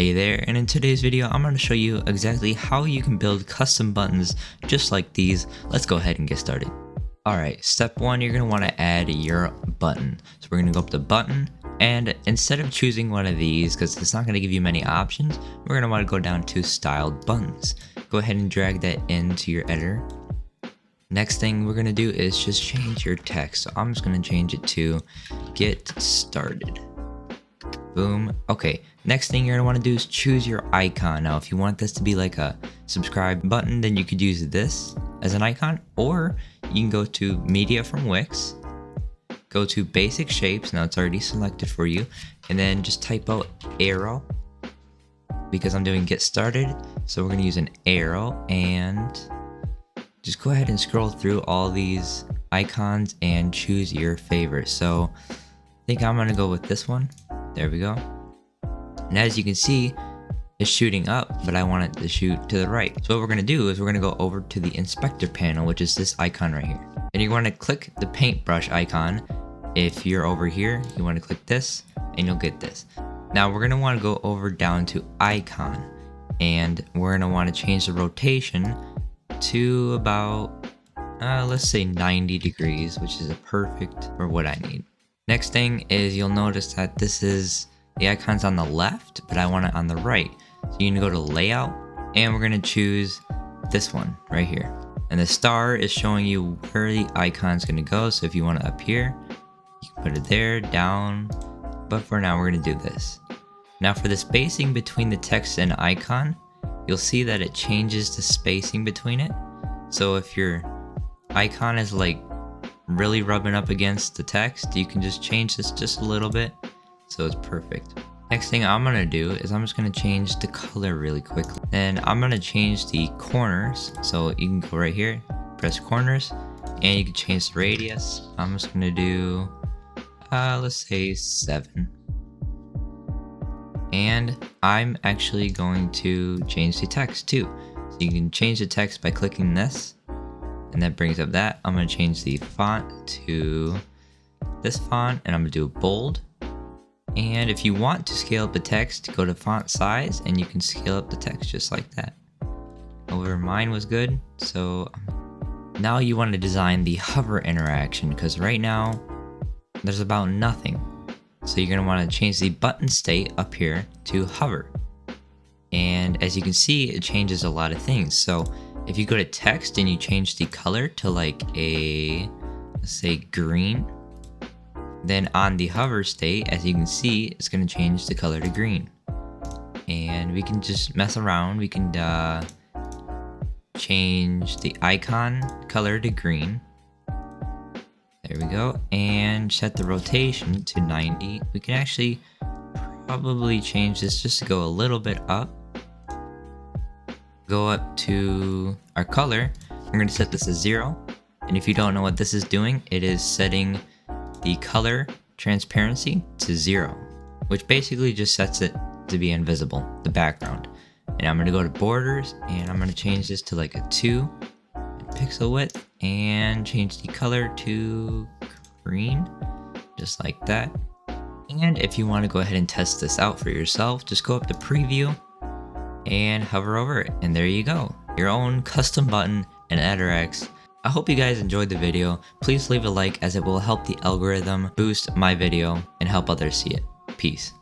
Hey there, and in today's video I'm going to show you exactly how you can build custom buttons just like these. Let's go ahead and get started. Alright, step 1, you're going to want to add your button. So we're going to go up to button, and instead of choosing one of these, because it's not going to give you many options, we're going to want to go down to styled buttons. Go ahead and drag that into your editor. Next thing we're going to do is just change your text. So I'm just going to change it to get started. Boom. Okay, next thing you're going to want to do is choose your icon. Now if you want this to be like a subscribe button, then you could use this as an icon, or you can go to media from Wix, go to basic shapes. Now it's already selected for you, and then just type out arrow, because I'm doing get started, so we're going to use an arrow, and just go ahead and scroll through all these icons and choose your favorite. So I think I'm going to go with this one. There we go. And as you can see, it's shooting up, but I want it to shoot to the right. So what we're going to do is we're going to go over to the inspector panel, which is this icon right here. And you want to click the paintbrush icon. If you're over here, you want to click this and you'll get this. Now we're going to want to go over down to icon, and we're going to want to change the rotation to about, let's say 90 degrees, which is perfect for what I need. Next thing is you'll notice that this is the icon's on the left, but I want it on the right. So you can go to layout, and we're going to choose this one right here. And the star is showing you where the icon's going to go. So if you want it up here, you can put it there, down. But for now, we're going to do this. Now for the spacing between the text and icon, you'll see that it changes the spacing between it. So if your icon is like really rubbing up against the text, you can just change this just a little bit so it's perfect. Next thing I'm gonna do is I'm just gonna change the color really quickly. Then I'm gonna change the corners. So you can go right here, press corners, and you can change the radius. I'm just gonna do let's say 7. And I'm actually going to change the text too. So you can change the text by clicking this, and that brings up that. I'm going to change the font to this font, and I'm going to do a bold. And if you want to scale up the text, go to font size, and you can scale up the text just like that. Over mine was good. So now you want to design the hover interaction, because right now there's about nothing. So you're going to want to change the button state up here to hover. And as you can see, it changes a lot of things. So if you go to text and you change the color to like a, let's say green, then on the hover state, as you can see, it's going to change the color to green. And we can just mess around. We can change the icon color to green. There we go. And set the rotation to 90. We can actually probably change this just to go a little bit up. Go up to our color. We're going to set this to 0. And if you don't know what this is doing, it is setting the color transparency to 0, which basically just sets it to be invisible, the background. And I'm going to go to borders, and I'm going to change this to like a 2 pixel width, and change the color to green, just like that. And if you want to go ahead and test this out for yourself, just go up to preview and hover over it, and there you go, your own custom button in EditorX. I hope you guys enjoyed the video. Please leave a like, as it will help the algorithm boost my video and help others see it. Peace.